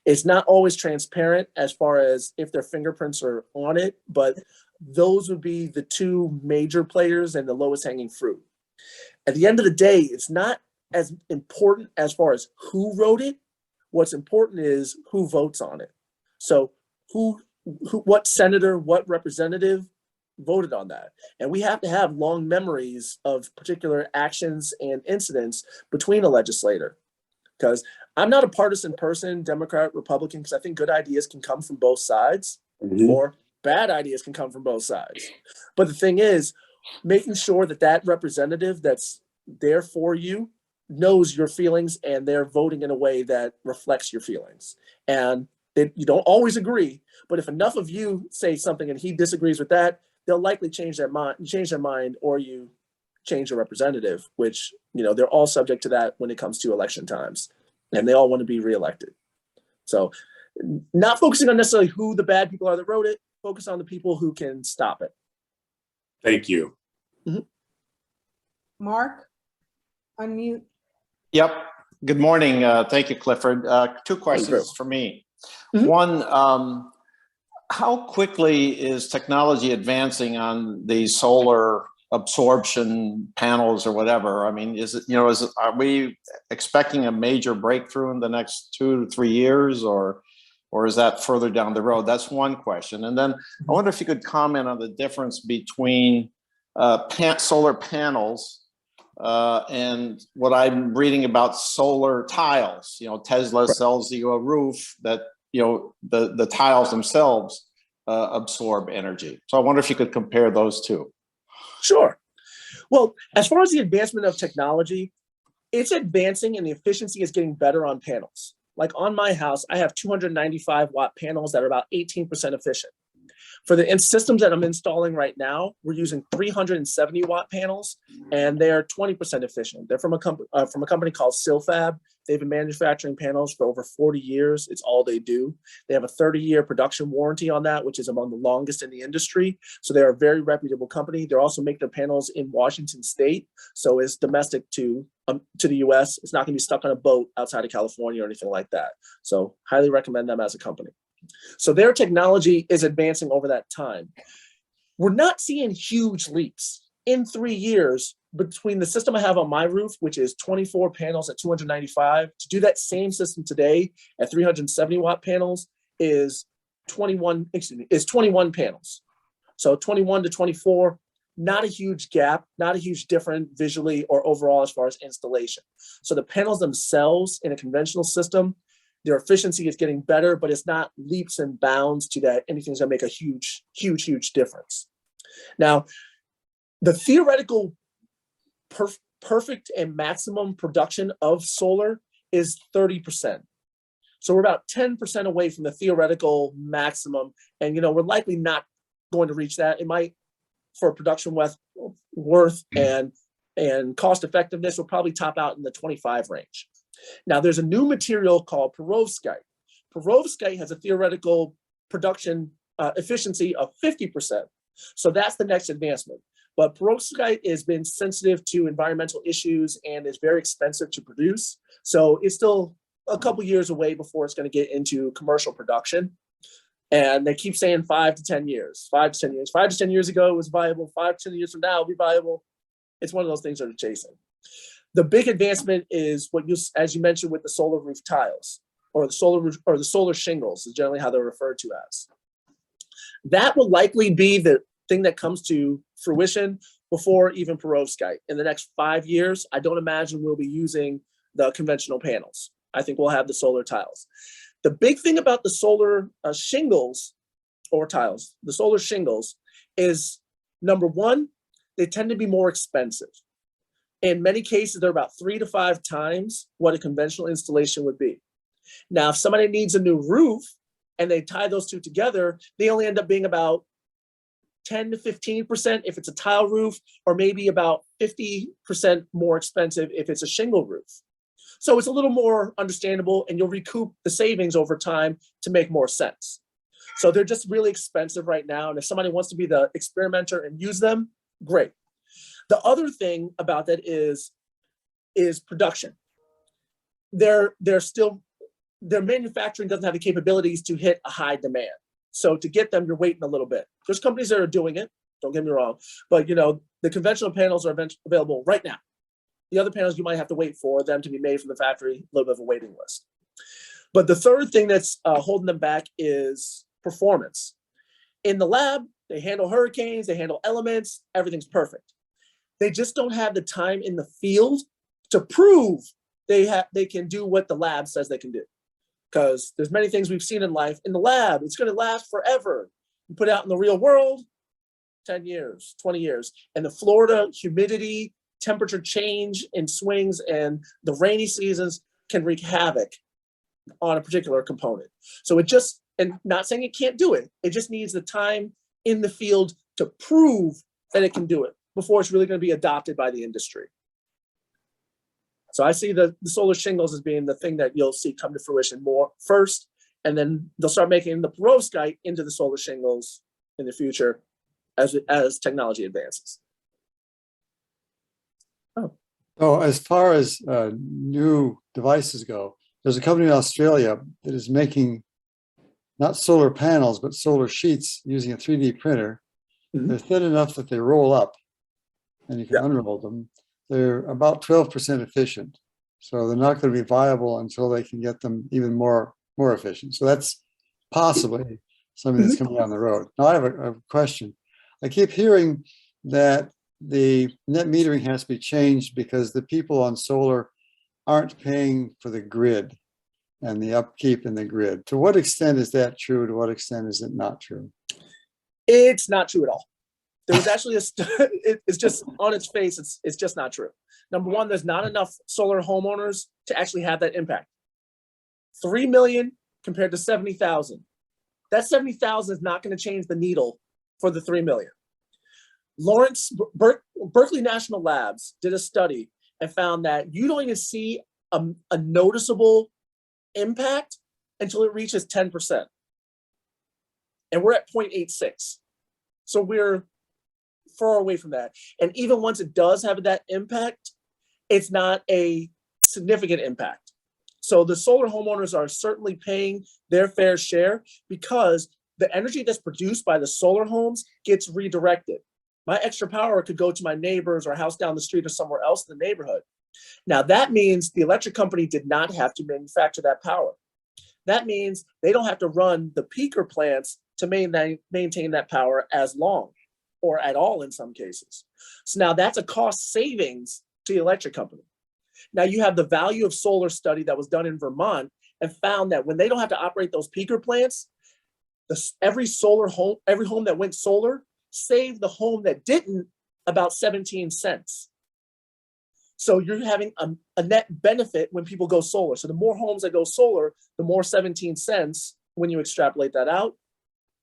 It's not always transparent as far as if their fingerprints are on it, but those would be the two major players and the lowest hanging fruit. At the end of the day, it's not as important as far as who wrote it. What's important is who votes on it. So what senator, what representative voted on that. And we have to have long memories of particular actions and incidents between a legislator, because I'm not a partisan person, Democrat, Republican, because I think good ideas can come from both sides, or bad ideas can come from both sides. But the thing is, making sure that that representative that's there for you knows your feelings, and they're voting in a way that reflects your feelings. And you don't always agree, but if enough of you say something and he disagrees with that, they'll likely change their mind, or you change your representative, which, they're all subject to that when it comes to election times, and they all want to be reelected. So not focusing on necessarily who the bad people are that wrote it, focus on the people who can stop it. Thank you. Mark, unmute. Yep. Good morning. Thank you, Clifford. Two questions for me. One, how quickly is technology advancing on the solar absorption panels or whatever? I mean, are we expecting a major breakthrough in the next 2 to 3 years, or is that further down the road? That's one question. And then I wonder if you could comment on the difference between solar panels and what I'm reading about solar tiles. Tesla sells you a roof that the tiles themselves absorb energy. So I wonder if you could compare those two. Sure. Well, as far as the advancement of technology, it's advancing and the efficiency is getting better on panels. Like on my house, I have 295 watt panels that are about 18% efficient. For the systems that I'm installing right now, we're using 370 watt panels, and they're 20% efficient. They're from a company called Silfab. They've been manufacturing panels for over 40 years. It's all they do. They have a 30-year production warranty on that, which is among the longest in the industry. So they're a very reputable company. They're also making their panels in Washington State, so it's domestic to the U.S. It's not going to be stuck on a boat outside of California or anything like that. So highly recommend them as a company. So their technology is advancing over that time. We're not seeing huge leaps. In 3 years, between the system I have on my roof, which is 24 panels at 295, to do that same system today at 370 watt panels is 21 panels. So 21 to 24, not a huge gap, not a huge difference visually or overall as far as installation. So the panels themselves in a conventional system, their efficiency is getting better, but it's not leaps and bounds to that anything's gonna make a huge, huge, huge difference. Now, the theoretical perfect and maximum production of solar is 30%. So we're about 10% away from the theoretical maximum. And we're likely not going to reach that. It might, for production worth and cost effectiveness, will probably top out in the 25 range. Now, there's a new material called perovskite. Perovskite has a theoretical production efficiency of 50%. So that's the next advancement. But perovskite has been sensitive to environmental issues and is very expensive to produce. So it's still a couple years away before it's going to get into commercial production. And they keep saying 5 to 10 years, 5 to 10 years. 5 to 10 years ago, it was viable. 5 to 10 years from now, it'll be viable. It's one of those things that are chasing. The big advancement is as you mentioned, with the solar roof tiles, or the solar shingles is generally how they're referred to as. That will likely be the thing that comes to fruition before even perovskite. In the next 5 years, I don't imagine we'll be using the conventional panels. I think we'll have the solar tiles. The big thing about the solar shingles or tiles, the solar shingles, is number one, they tend to be more expensive. In many cases, they're about 3 to 5 times what a conventional installation would be. Now, if somebody needs a new roof and they tie those two together, they only end up being about 10 to 15% if it's a tile roof, or maybe about 50% more expensive if it's a shingle roof. So it's a little more understandable, and you'll recoup the savings over time to make more sense. So they're just really expensive right now. And if somebody wants to be the experimenter and use them, great. The other thing about that is production. Their manufacturing doesn't have the capabilities to hit a high demand. So to get them, you're waiting a little bit. There's companies that are doing it, don't get me wrong, but the conventional panels are available right now. The other panels, you might have to wait for them to be made from the factory, a little bit of a waiting list. But the third thing that's holding them back is performance. In the lab, they handle hurricanes, they handle elements, everything's perfect. They just don't have the time in the field to prove they can do what the lab says they can do. Because there's many things we've seen in life. In the lab, it's going to last forever. You put it out in the real world, 10 years, 20 years. And the Florida humidity, temperature change and swings and the rainy seasons can wreak havoc on a particular component. So and not saying it can't do it, it just needs the time in the field to prove that it can do it before it's really going to be adopted by the industry. So I see the solar shingles as being the thing that you'll see come to fruition more first, and then they'll start making the perovskite into the solar shingles in the future as technology advances. Oh. So as far as new devices go, there's a company in Australia that is making not solar panels, but solar sheets using a 3D printer. Mm-hmm. They're thin enough that they roll up and you can unroll them. They're about 12% efficient. So they're not going to be viable until they can get them even more efficient. So that's possibly something that's coming down the road. Now I have a question. I keep hearing that the net metering has to be changed because the people on solar aren't paying for the grid and the upkeep in the grid. To what extent is that true? To what extent is it not true? It's not true at all. There was actually it's just on its face, it's just not true. Number one, there's not enough solar homeowners to actually have that impact. 3 million compared to 70,000. That 70,000 is not going to change the needle for the 3 million. Berkeley National Labs did a study and found that you don't even see a noticeable impact until it reaches 10%. And we're at 0.86. So we're far away from that. And even once it does have that impact, it's not a significant impact. So the solar homeowners are certainly paying their fair share because the energy that's produced by the solar homes gets redirected. My extra power could go to my neighbors or house down the street or somewhere else in the neighborhood. Now that means the electric company did not have to manufacture that power. That means they don't have to run the peaker plants to maintain that power as long or at all in some cases. So now that's a cost savings to the electric company. Now you have the value of solar study that was done in Vermont and found that when they don't have to operate those peaker plants, every home that went solar saved the home that didn't about 17 cents. So you're having a net benefit when people go solar. So the more homes that go solar, the more 17 cents, when you extrapolate that out,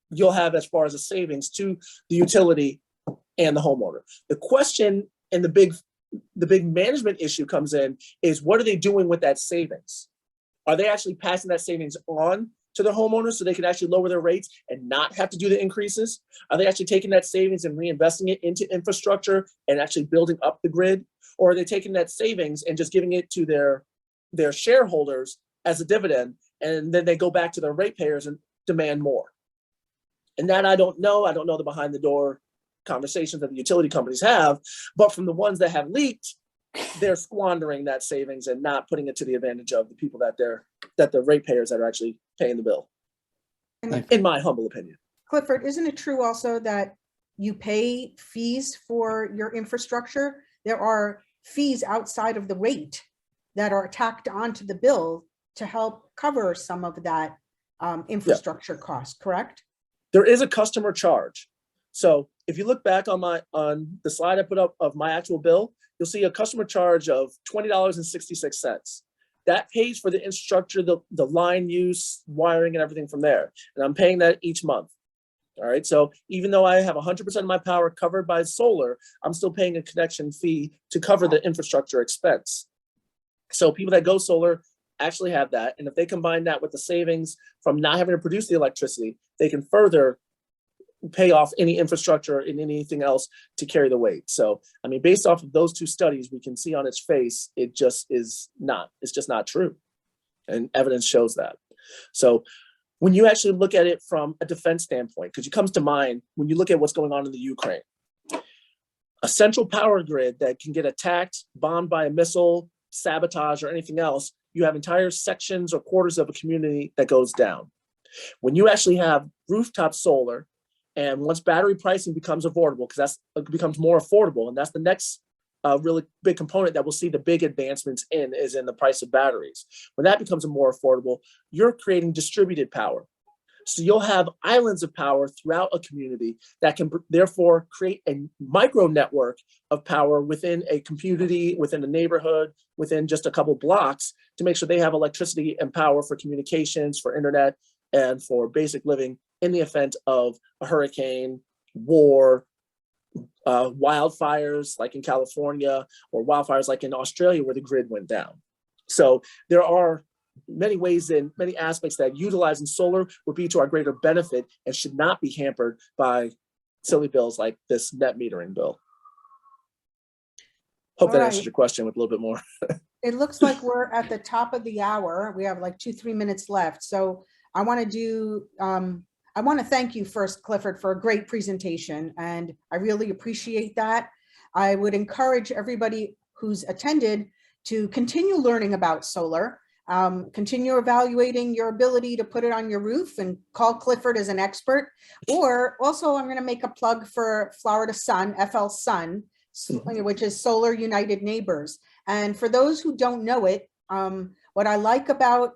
you'll have as far as a savings to the utility and the homeowner. The question and the big management issue comes in is, what are they doing with that savings? Are they actually passing that savings on to the homeowners so they can actually lower their rates and not have to do the increases? Are they actually taking that savings and reinvesting it into infrastructure and actually building up the grid? Or are they taking that savings and just giving it to their shareholders as a dividend, and then they go back to their ratepayers and demand more? And that I don't know. I don't know the behind the door conversations that the utility companies have, but from the ones that have leaked, they're squandering that savings and not putting it to the advantage of the people that the ratepayers that are actually paying the bill, in my humble opinion. Clifford, isn't it true also that you pay fees for your infrastructure? There are fees outside of the rate that are tacked onto the bill to help cover some of that infrastructure cost, correct? There is a customer charge. So if you look back on the slide I put up of my actual bill, you'll see a customer charge of $20.66. That pays for the infrastructure, the line use, wiring, and everything from there. And I'm paying that each month. All right. So even though I have 100% of my power covered by solar, I'm still paying a connection fee to cover the infrastructure expense. So people that go solar actually have that. And if they combine that with the savings from not having to produce the electricity, they can further pay off any infrastructure and anything else to carry the weight. So, I mean, based off of those two studies, we can see on its face, it's just not true. And evidence shows that. So when you actually look at it from a defense standpoint, because it comes to mind when you look at what's going on in the Ukraine, a central power grid that can get attacked, bombed by a missile, sabotage, or anything else, you have entire sections or quarters of a community that goes down. When you actually have rooftop solar, and once battery pricing becomes affordable, because it becomes more affordable, and that's the next really big component that we'll see the big advancements is in the price of batteries. When that becomes more affordable, you're creating distributed power. So you'll have islands of power throughout a community that can therefore create a micro network of power within a community, within a neighborhood, within just a couple blocks to make sure they have electricity and power for communications, for internet, and for basic living in the event of a hurricane, war, wildfires like in California, or wildfires like in Australia where the grid went down. So there are many ways and many aspects that utilizing solar would be to our greater benefit and should not be hampered by silly bills like this net metering bill. Hope that answers your question with a little bit more. It looks like we're at the top of the hour. We have like 2-3 minutes left. So I want to thank you first, Clifford, for a great presentation, and I really appreciate that. I would encourage everybody who's attended to continue learning about solar, continue evaluating your ability to put it on your roof, and call Clifford as an expert. Or also, I'm going to make a plug for Florida Sun, FL Sun. which is Solar United Neighbors. And for those who don't know it, what I like about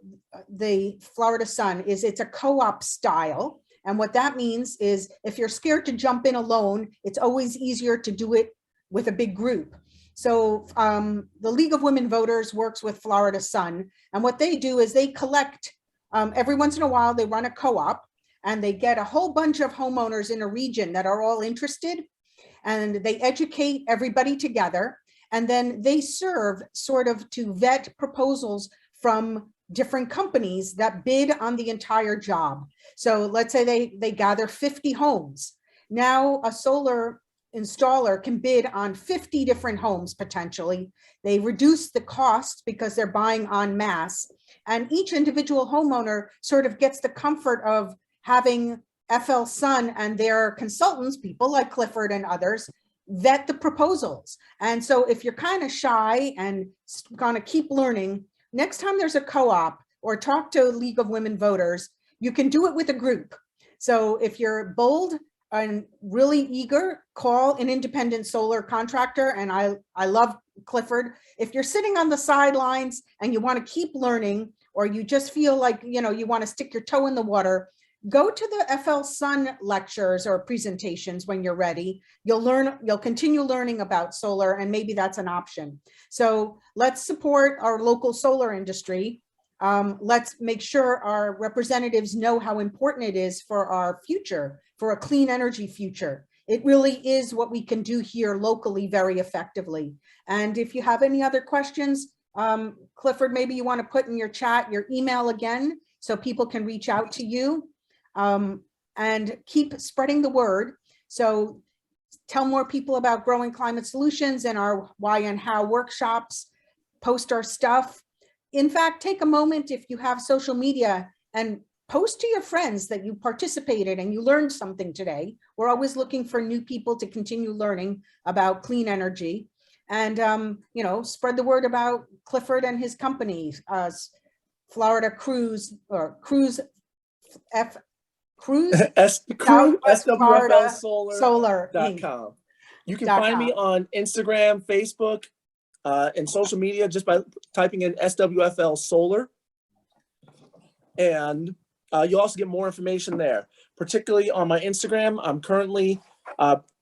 the Florida Sun is it's a co-op style. And what that means is if you're scared to jump in alone, it's always easier to do it with a big group. So the League of Women Voters works with Florida Sun. And what they do is they collect, every once in a while, they run a co-op and they get a whole bunch of homeowners in a region that are all interested. And they educate everybody together. And then they serve sort of to vet proposals from different companies that bid on the entire job. So let's say they gather 50 homes. Now a solar installer can bid on 50 different homes potentially. They reduce the cost because they're buying en masse. And each individual homeowner sort of gets the comfort of having FL Sun and their consultants, people like Clifford and others, vet the proposals. And so if you're kind of shy and gonna keep learning, next time there's a co-op or talk to League of Women Voters, you can do it with a group. So if you're bold and really eager, call an independent solar contractor. And I love Clifford. If you're sitting on the sidelines and you want to keep learning, or you just feel like, you know, you want to stick your toe in the water, go to the FL Sun lectures or presentations when you're ready. You'll continue learning about solar, and maybe that's an option. So let's support our local solar industry. Let's make sure our representatives know how important it is for our future, for a clean energy future. It really is what we can do here locally very effectively. And if you have any other questions, Clifford, maybe you want to put in your chat your email again so people can reach out to you. And keep spreading the word. So tell more people about Growing Climate Solutions and our Y&How workshops, post our stuff. In fact, take a moment if you have social media and post to your friends that you participated and you learned something today. We're always looking for new people to continue learning about clean energy. And, you know, spread the word about Clifford and his company, Florida Cruise or Cruise SWFL Solar Inc.com. You can find me on Instagram, Facebook, and social media just by typing in SWFL Solar. And you'll also get more information there, particularly on my Instagram. I'm currently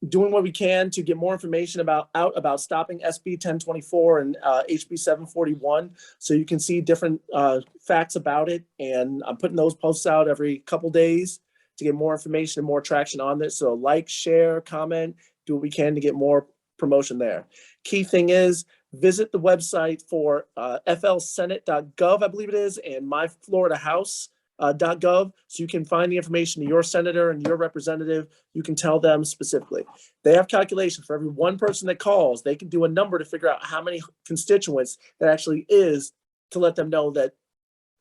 doing what we can to get more information about stopping SB 1024 and HB 741. So you can see different facts about it. And I'm putting those posts out every couple days to get more information and more traction on this. So like, share, comment, do what we can to get more promotion there. Key thing is visit the website for flsenate.gov, I believe it is, and myfloridahouse.gov, so you can find the information to your senator and your representative. You can tell them specifically. They have calculations for every one person that calls. They can do a number to figure out how many constituents that actually is to let them know that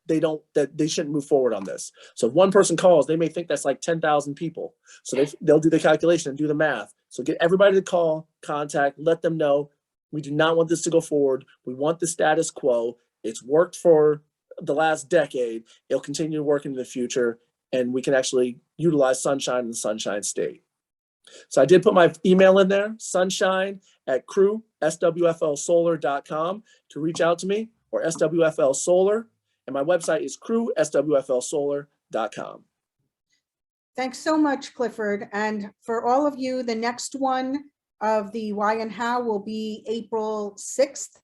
they shouldn't move forward on this. So if one person calls, they may think that's like 10,000 people. So they'll do the calculation and do the math. So get everybody to call, contact, let them know we do not want this to go forward. We want the status quo. It's worked for the last decade. It'll continue to work in the future, and we can actually utilize sunshine in the Sunshine State. So I did put my email in there, sunshine@SWFLsolar.com to reach out to me, or SWFL Solar. And my website is SWFLsolar.com. Thanks so much, Clifford. And for all of you, the next one of the Y&How will be April 6th.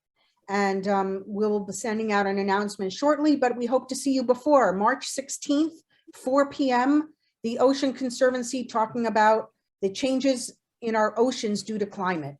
And we'll be sending out an announcement shortly, but we hope to see you before March 16th, 4 p.m. The Ocean Conservancy talking about the changes in our oceans due to climate.